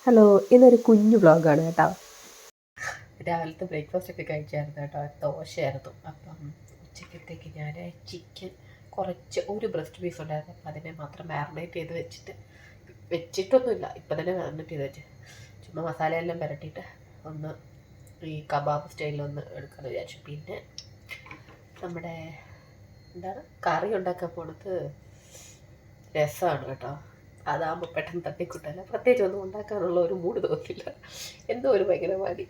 Hello, ഇന്നൊരു കുഞ്ഞു വ്ളോഗാണ് കേട്ടോ. രാവിലത്തെ ബ്രേക്ക്ഫാസ്റ്റ് ഒക്കെ കഴിച്ചായിരുന്നു കേട്ടോ. ദോശയായിരുന്നു. അപ്പം ഉച്ചക്കത്തേക്ക് ഞാൻ ചിക്കൻ കുറച്ച് ഒരു ബ്രസ്റ്റ് പീസ് ഉണ്ടായിരുന്നു. അപ്പം അതിനെ മാത്രം മാറിനേറ്റ് ചെയ്ത് വെച്ചിട്ടൊന്നുമില്ല. ഇപ്പം തന്നെ മാറിനേറ്റ് ചെയ്ത് വെച്ച് ചുമ്മാ മസാലയെല്ലാം പുരട്ടിയിട്ട് ഒന്ന് ഈ കബാബ് സ്റ്റൈലൊന്ന് എടുക്കാമെന്ന് വിചാരിച്ചു. പിന്നെ നമ്മുടെ എന്താണ് കറി ഉണ്ടാക്കാൻ പോണത് രസമാണ് കേട്ടോ. അതാകുമ്പോൾ പെട്ടെന്ന് തട്ടിക്കൂട്ടല്ല, പ്രത്യേകിച്ച് ഒന്നും ഉണ്ടാക്കാനുള്ള ഒരു മൂഡ് തോന്നില്ല, എന്തോ ഒരു ഭയങ്കര മടി.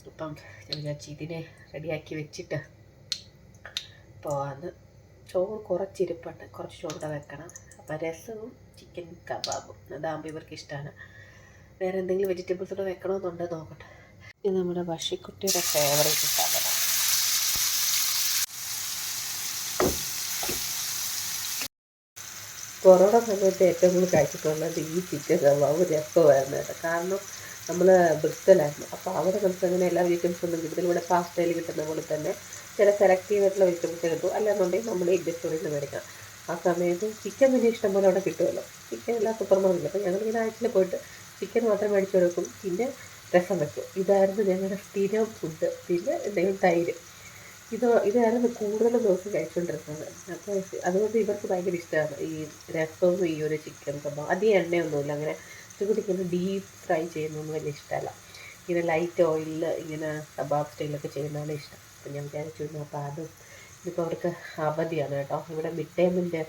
അപ്പം ഞാൻ വിചാരിച്ചു ഇതിനെ റെഡിയാക്കി വെച്ചിട്ട് പോവാന്ന്. ചോറ് കുറച്ചിരിപ്പുണ്ട്, കുറച്ച് ചോറ് വെക്കണം. അപ്പം രസവും ചിക്കൻ കബാബും അതാകുമ്പോൾ ഇവർക്ക് ഇഷ്ടമാണ്. വേറെ എന്തെങ്കിലും വെജിറ്റബിൾസ് കൂടെ വെക്കണമെന്നുണ്ട്, നോക്കട്ടെ. ഇത് നമ്മുടെ ബഷിക്കുട്ടിയുടെ ഫേവറേറ്റ് സാധനം. കൊറോണ സമയത്ത് ഏറ്റവും കൂടുതൽ കഴിച്ചിട്ടുള്ളത് ഈ ചിക്കൻ കബാബ് രസമായിരുന്നു കേട്ടോ. കാരണം നമ്മൾ ബ്രിസ്റ്റലായിരുന്നു. അപ്പോൾ അവിടെ നമുക്ക് അങ്ങനെ എല്ലാ വെജിറ്റബിൾസ് ഒന്നും കിട്ടും. ഇവിടെ പാസ്റ്റയിൽ കിട്ടുന്ന പോലെ തന്നെ ചില സെലക്റ്റീവ് ആയിട്ടുള്ള വെജിറ്റബിൾസ് കിട്ടും. അല്ലാന്നുണ്ടെങ്കിൽ നമ്മൾ ഈ റെസ്റ്റോറൻറ്റിൽ നിന്ന് മേടിക്കാം. ആ സമയത്ത് ചിക്കൻ പിന്നെ ഇഷ്ടം പോലെ അവിടെ കിട്ടുമല്ലോ. ചിക്കൻ എല്ലാ സൂപ്പർ മാർക്കറ്റിലും. അപ്പോൾ ഞങ്ങളിങ്ങനെ ആഴ്ചയിൽ പോയിട്ട് ചിക്കൻ മാത്രം മേടിച്ച് കൊടുക്കും, പിന്നെ രസം വയ്ക്കും. ഇതായിരുന്നു ഞങ്ങളുടെ സ്ഥിരം ഫുഡ്. പിന്നെ എന്തെങ്കിലും തൈര്. ഇതായിരുന്നു കൂടുതലും ദിവസം കഴിച്ചുകൊണ്ടിരുന്നത്. അപ്പോൾ അതുകൊണ്ട് ഇവർക്ക് ഭയങ്കര ഇഷ്ടമാണ് ഈ രസവും ഈ ഒരു ചിക്കൻ കബാബ്. അധികം എണ്ണയൊന്നുമില്ല, അങ്ങനെ ഇങ്ങനെ ഡീപ്പ് ഫ്രൈ ചെയ്യുന്നതൊന്നും വലിയ ഇഷ്ടമല്ല. ഇങ്ങനെ ലൈറ്റ് ഓയിലിൽ ഇങ്ങനെ കബാബ് സ്റ്റൈലൊക്കെ ചെയ്യുന്നതാണ് ഇഷ്ടം. അപ്പം ഞാൻ വിചാരിച്ചു അപ്പോൾ അതും ഇതിപ്പോൾ അവർക്ക് അവധിയാണ് കേട്ടോ. ഇവിടെ മിഡ് ടൈമിൻ്റെ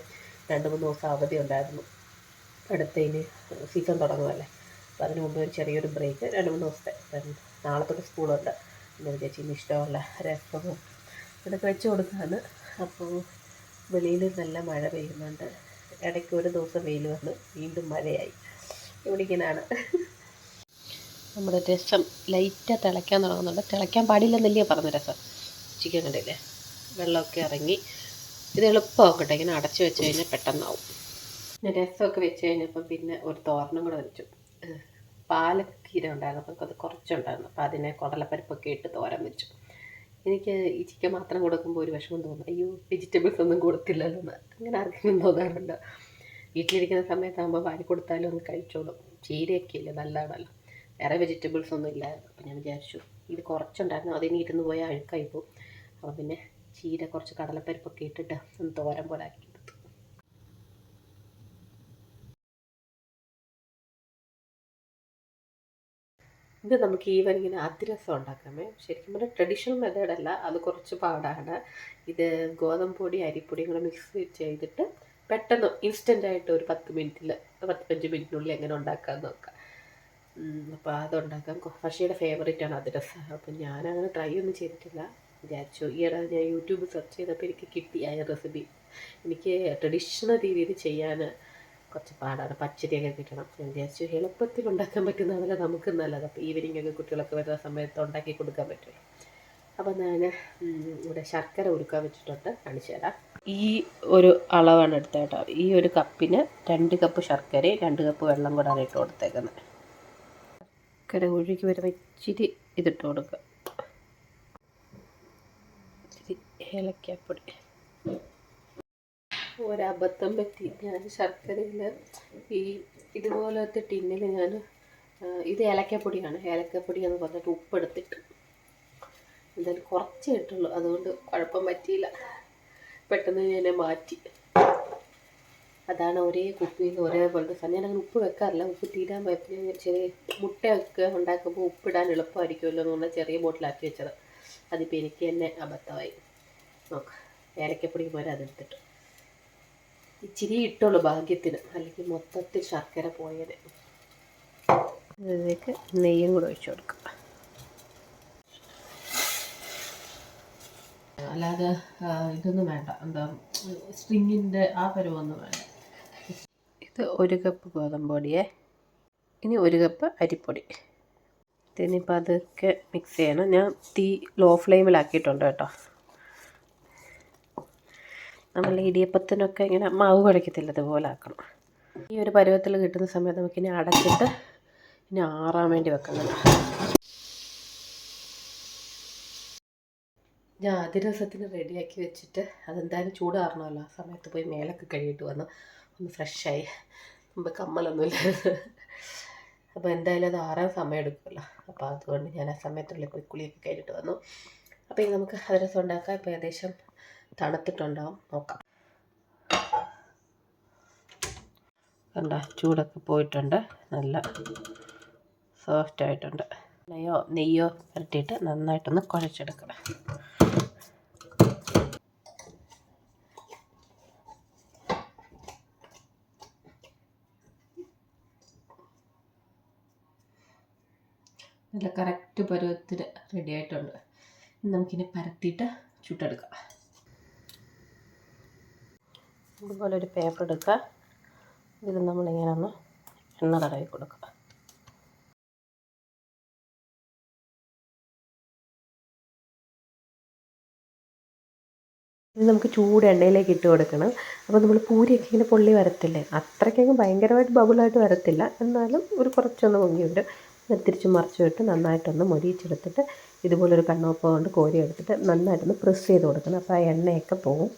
2-3 ദിവസം അവധി ഉണ്ടായിരുന്നു. അടുത്തതിന് സീസൺ തുടങ്ങുമല്ലേ. അപ്പോൾ അതിന് മുമ്പ് ഒരു ചെറിയൊരു ബ്രേക്ക് 2-3 ദിവസത്തെ. നാളെ തൊട്ട് സ്കൂളുണ്ട്. പിന്നെ വിചാരിച്ചു ഇന്ന് ഇഷ്ടമുള്ള രസവും ഇതൊക്കെ വെച്ച് കൊടുക്കാമെന്ന്. അപ്പോൾ വെളിയിൽ നല്ല മഴ പെയ്യുന്നുണ്ട്. ഇടയ്ക്ക് ഒരു ദിവസം വെയിൽ വന്ന് വീണ്ടും മഴയായി. ഇവിടെ ഇങ്ങനെയാണ്. നമ്മുടെ രസം ലൈറ്റാக തിളയ്ക്കാൻ തുടങ്ങുന്നുണ്ട്. തിളയ്ക്കാൻ പാടില്ലെന്നല്ലേ പറഞ്ഞ രസം. ചിക്കൻ കണ്ടില്ലേ, വെള്ളമൊക്കെ ഇറങ്ങി. ഇത് എളുപ്പമാക്കട്ടെ, ഇങ്ങനെ അടച്ചു വെച്ച് കഴിഞ്ഞാൽ പെട്ടെന്നാവും. രസമൊക്കെ വെച്ച് കഴിഞ്ഞപ്പം പിന്നെ ഒരു തോരനും കൂടെ വെച്ചു. പാലക്കീര ഉണ്ടായിരുന്നു, അപ്പോൾ അത് കുറച്ചുണ്ടായിരുന്നു. അപ്പോൾ അതിനെ കടലപ്പരിപ്പൊക്കെ ഇട്ട് തോരൻ വെച്ചു. എനിക്ക് ഈ ചിക്കൻ മാത്രം കൊടുക്കുമ്പോൾ ഒരു വിഷമം തോന്നും, അയ്യോ വെജിറ്റബിൾസ് ഒന്നും കൊടുത്തില്ലല്ലോ എന്ന്. അങ്ങനെ ആർക്കെങ്കിലും തോന്നാറുണ്ട്. വീട്ടിലിരിക്കുന്ന സമയത്താകുമ്പോൾ വാരി കൊടുത്താലും ഒന്ന് കഴിച്ചോളും. ചീരയൊക്കെ ഇല്ലേ, നല്ലതാണല്ലോ. വേറെ വെജിറ്റബിൾസ് ഒന്നും ഇല്ലായിരുന്നു. അപ്പം ഞാൻ വിചാരിച്ചു ഇത് കുറച്ചുണ്ടായിരുന്നു, അതിന് ഇരുന്ന് പോയാൽ അഴുക്കായി പോകും. അപ്പോൾ പിന്നെ ചീര കുറച്ച് കടലപ്പരിപ്പൊക്കെ ഇട്ടിട്ട് ഒന്ന് തോരൻ പോലെ ആക്കി എടുത്തു. ഇത് നമുക്ക് ഇങ്ങനെ അതിരസം ഉണ്ടാക്കാമേ. ശരിക്കും പറഞ്ഞാൽ ട്രഡീഷണൽ മെത്തേഡല്ല, അത് കുറച്ച് പാടാണ്. ഇത് ഗോതമ്പ് പൊടി അരിപ്പൊടിയും കൂടെ മിക്സ് ചെയ്തിട്ട് പെട്ടെന്ന് ഇൻസ്റ്റൻ്റായിട്ട് ഒരു 10-15 മിനിറ്റിനുള്ളിൽ എങ്ങനെ ഉണ്ടാക്കാമെന്ന് നോക്കാം. അപ്പോൾ അതുണ്ടാക്കാം. പക്ഷിയുടെ ഫേവറേറ്റാണ് അതിരസം. അപ്പം ഞാനങ്ങനെ ട്രൈ ഒന്നും ചെയ്തിട്ടില്ല. വിചാരിച്ചു ഈയിടെ ഞാൻ യൂട്യൂബ് സെർച്ച് ചെയ്തപ്പോൾ എനിക്ക് കിട്ടി ആ റെസിപ്പി. എനിക്ക് ട്രഡീഷണൽ രീതിയിൽ ചെയ്യാൻ കുറച്ച് പാടാണ്. പച്ചരിയൊക്കെ കിട്ടണം. ഞാൻ വിചാരിച്ചു എളുപ്പത്തിൽ ഉണ്ടാക്കാൻ പറ്റുന്നതല്ല നമുക്ക് നല്ലത്. അപ്പോൾ ഈവനിങ് ഒക്കെ കുട്ടികളൊക്കെ വരുന്ന സമയത്ത് ഉണ്ടാക്കി കൊടുക്കാൻ പറ്റുമല്ലോ. അപ്പം ഞാൻ ഇവിടെ ശർക്കര ഉരുക്കാൻ വെച്ചിട്ടുണ്ട്, കാണിച്ചു തരാം. ഈ ഒരു അളവാണ് എടുത്തത് കേട്ടോ. ഈ ഒരു കപ്പിന് 2 കപ്പ് ശർക്കരയും 2 കപ്പ് വെള്ളം കൂടാണ് ഇട്ട് കൊടുത്തേക്കുന്നത്. ശർക്കര ഒഴുകി വരുമ്പോൾ ഇച്ചിരി ഇതിട്ട് കൊടുക്കുക, ഇച്ചിരി ഏലക്കാപ്പൊടി. ഒരബദ്ധം പറ്റി. ഞാൻ ശർക്കരയിൽ ഇതുപോലത്തെ ടിന്നിൽ ഞാൻ ഇത് ഏലക്കാപ്പൊടിയാണ്, ഏലക്കാപ്പൊടി എന്ന് പറഞ്ഞിട്ട് ഉപ്പെടുത്തിട്ട് എന്തായാലും കുറച്ചേ ഇട്ടുള്ളൂ. അതുകൊണ്ട് കുഴപ്പം പറ്റിയില്ല. പെട്ടെന്ന് ഞാൻ മാറ്റി. അതാണ് ഒരേ കുപ്പിയിൽ നിന്ന് ഒരേപോലത്തെ സാധനം. ഞാനങ്ങനെ ഉപ്പ് വെക്കാറില്ല. ഉപ്പ് തീരാൻ പോയപ്പോൾ ചെറിയ മുട്ടയൊക്കെ ഉണ്ടാക്കുമ്പോൾ ഉപ്പിടാൻ എളുപ്പമായിരിക്കുമല്ലോ എന്ന് പറഞ്ഞാൽ ചെറിയ ബോട്ടിലാക്കി വെച്ചത്. അതിപ്പോൾ എനിക്ക് തന്നെ അബദ്ധമായി. നോക്കാം, ഏലക്കപ്പൊടി പോലെ അതെടുത്തിട്ട് ഇച്ചിരി ഇട്ടുള്ളൂ ഭാഗ്യത്തിന്, അല്ലെങ്കിൽ മൊത്തത്തിൽ ശർക്കര പോയത്. ഇതിലേക്ക് നെയ്യും കൂടെ ഒഴിച്ചു കൊടുക്കാം. അല്ലാതെ ഇതൊന്നും വേണ്ട, എന്താ സ്ട്രിങ്ങിൻ്റെ ആ പരുവൊന്നും വേണ്ട. ഇത് 1 കപ്പ് ഗോതമ്പ് പൊടിയെ, ഇനി 1 കപ്പ് അരിപ്പൊടി. ഇതിനിപ്പോൾ അതൊക്കെ മിക്സ് ചെയ്യണം. ഞാൻ തീ ലോ ഫ്ലെയിമിലാക്കിയിട്ടുണ്ട് കേട്ടോ. നമ്മൾ ഇടിയപ്പത്തിനൊക്കെ ഇങ്ങനെ മാവ് കുഴക്കത്തില്ല, അതുപോലെ ആക്കണം. ഈ ഒരു പരുവത്തിൽ കിട്ടുന്ന സമയത്ത് നമുക്കിനി അടച്ചിട്ട് ഇനി ആറാൻ വേണ്ടി വെക്കണം. ഞാൻ അതിരസത്തിന് റെഡിയാക്കി വെച്ചിട്ട് അതെന്തായാലും ചൂടാറണമല്ലോ. ആ സമയത്ത് പോയി മേലൊക്കെ കഴുകിയിട്ട് വന്ന് ഒന്ന് ഫ്രഷായി. മുമ്പ് കമ്മലൊന്നുമില്ലായിരുന്നു. അപ്പോൾ എന്തായാലും അത് ആറാൻ സമയം എടുക്കുമല്ലോ. അപ്പോൾ അതുകൊണ്ട് ഞാൻ ആ സമയത്തുള്ളിൽ പോയി കുളിയൊക്കെ കഴിഞ്ഞിട്ട് വന്നു. അപ്പോൾ ഇനി നമുക്ക് അതിരസം ഉണ്ടാക്കാം. ഇപ്പോൾ ഏകദേശം തണുത്തിട്ടുണ്ടാവും, നോക്കാം. കണ്ട ചൂടൊക്കെ പോയിട്ടുണ്ട്, നല്ല സോഫ്റ്റ് ആയിട്ടുണ്ട്. നെയ്യോ പുരട്ടിയിട്ട് നന്നായിട്ടൊന്ന് കുഴച്ചെടുക്കണം. നല്ല കറക്റ്റ് പരുവത്തിന് റെഡി ആയിട്ടുണ്ട്. നമുക്കിനി പരത്തിയിട്ട് ചുട്ടെടുക്കാം. ഇതുപോലെ ഒരു പേപ്പർ എടുക്കുക. ഇതിൽ നമ്മളിങ്ങനെ ഒന്ന് എണ്ണ തടവി കൊടുക്കുക. ഇത് നമുക്ക് ചൂട് എണ്ണയിലേക്ക് ഇട്ട് കൊടുക്കണം. അപ്പോൾ നമ്മൾ പൂരിയൊക്കെ ഇങ്ങനെ പൊള്ളി വരത്തില്ലേ, അത്രയ്ക്കങ്ങ് ഭയങ്കരമായിട്ട് ബബിളായിട്ട് വരത്തില്ല, എന്നാലും ഒരു കുറച്ചൊന്ന് പൊങ്ങി വരും. തിരിച്ച് മറിച്ച് വിട്ട് നന്നായിട്ടൊന്ന് മൊരിയിച്ചെടുത്തിട്ട് ഇതുപോലൊരു കണ്ണോപ്പം കൊണ്ട് കോരി എടുത്തിട്ട് നന്നായിട്ടൊന്ന് പ്രസ് ചെയ്ത് കൊടുക്കണം. അപ്പോൾ ആ എണ്ണയൊക്കെ പോകും.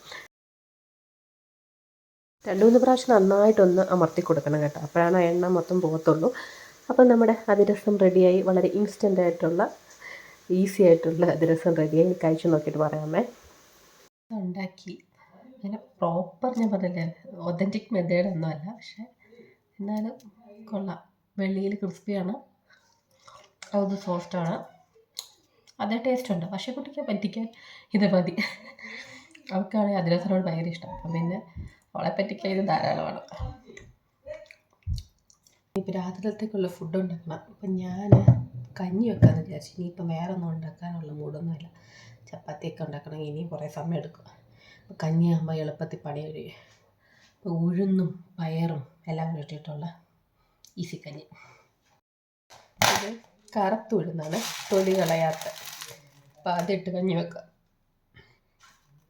2-3 പ്രാവശ്യം നന്നായിട്ടൊന്ന് അമർത്തി കൊടുക്കണം കേട്ടോ, അപ്പോഴാണ് ആ എണ്ണ മൊത്തം പോകത്തുള്ളൂ. അപ്പം നമ്മുടെ അതിരസം റെഡിയായി. വളരെ ഇൻസ്റ്റൻ്റ് ആയിട്ടുള്ള ഈസി ആയിട്ടുള്ള അതിരസം റെഡിയായി. കഴിച്ച് നോക്കിയിട്ട് പറയാമേ. ഉണ്ടാക്കി അങ്ങനെ പ്രോപ്പർ ഞാൻ പറഞ്ഞില്ലേ ഒതൻറ്റിക് മെത്തേഡൊന്നും അല്ല, പക്ഷെ എന്നാലും കൊള്ളാം. വെള്ളിയിൽ ക്രിസ്പിയാണ്, അത് സോഫ്റ്റാണ്, അതേ ടേസ്റ്റ് ഉണ്ട്. പക്ഷേ കുട്ടിക്ക് പറ്റിക്കാൻ ഇത് മതി. അവൾക്കാണെങ്കിൽ അതിരസനോട് ഭയങ്കര ഇഷ്ടം. അപ്പം പിന്നെ അവളെ പറ്റിക്കാൻ ഇത് ധാരാളമാണ്. ഇപ്പം രാത്രിയിലത്തേക്കുള്ള ഫുഡ് ഉണ്ടാക്കണം. അപ്പം ഞാൻ കഞ്ഞി വെക്കാമെന്ന് വിചാരിച്ചു. ഇനിയിപ്പം വേറെ ഒന്നും ഉണ്ടാക്കാനുള്ള മൂടൊന്നുമില്ല. ചപ്പാത്തിയൊക്കെ ഉണ്ടാക്കണമെങ്കിൽ ഇനിയും കുറേ സമയം എടുക്കും. അപ്പോൾ കഞ്ഞിയാകുമ്പോൾ എളുപ്പത്തിൽ പണി കഴിയും. അപ്പോൾ ഉഴുന്നും പയറും എല്ലാം ഇട്ടിട്ടുള്ള ഈസി കഞ്ഞി. ഇത് കറുത്ത് ഉഴുന്നാണ്, തൊലി കളയാത്ത. അപ്പോൾ അതിട്ട് കഞ്ഞി വെക്കുക.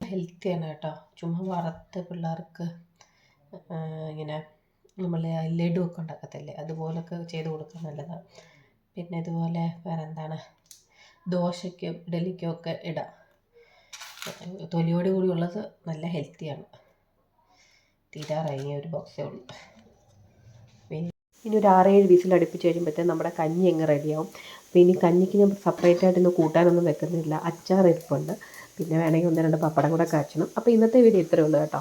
ഹെൽത്തിയാണ് കേട്ടോ. ചുമ്മാ വറുത്ത് പിള്ളേർക്ക് ഇങ്ങനെ നമ്മൾ ലഡുവൊക്കെ ഉണ്ടാക്കത്തില്ലേ, അതുപോലൊക്കെ ചെയ്ത് കൊടുക്കാൻ നല്ലതാണ്. പിന്നെ ഇതുപോലെ വേറെ എന്താണ്, ദോശയ്ക്കും ഇഡലിക്കും ഒക്കെ ഇടാം. തൊലിയോട് കൂടി ഉള്ളത് നല്ല ഹെൽത്തിയാണ്. തീരാറായി, ഒരു ബോക്സേ ഉള്ളൂ. ഇനി ഒരു 6-7 വിസിൽ അടുപ്പിച്ച് കഴിയുമ്പോഴത്തേക്കും നമ്മുടെ കഞ്ഞി അങ്ങ് റെഡിയാവും. അപ്പോൾ ഇനി കഞ്ഞിക്ക് ഞാൻ സെപ്പറേറ്റായിട്ടൊന്നും കൂട്ടാനൊന്നും വെക്കുന്നില്ല. അച്ചാർ ഇരിപ്പുണ്ട്, പിന്നെ വേണമെങ്കിൽ 1-2 പപ്പടം കൂടെ കാച്ചണം. അപ്പോൾ ഇന്നത്തെ വീഡിയോ ഇത്രയേ ഉള്ളൂ കേട്ടോ.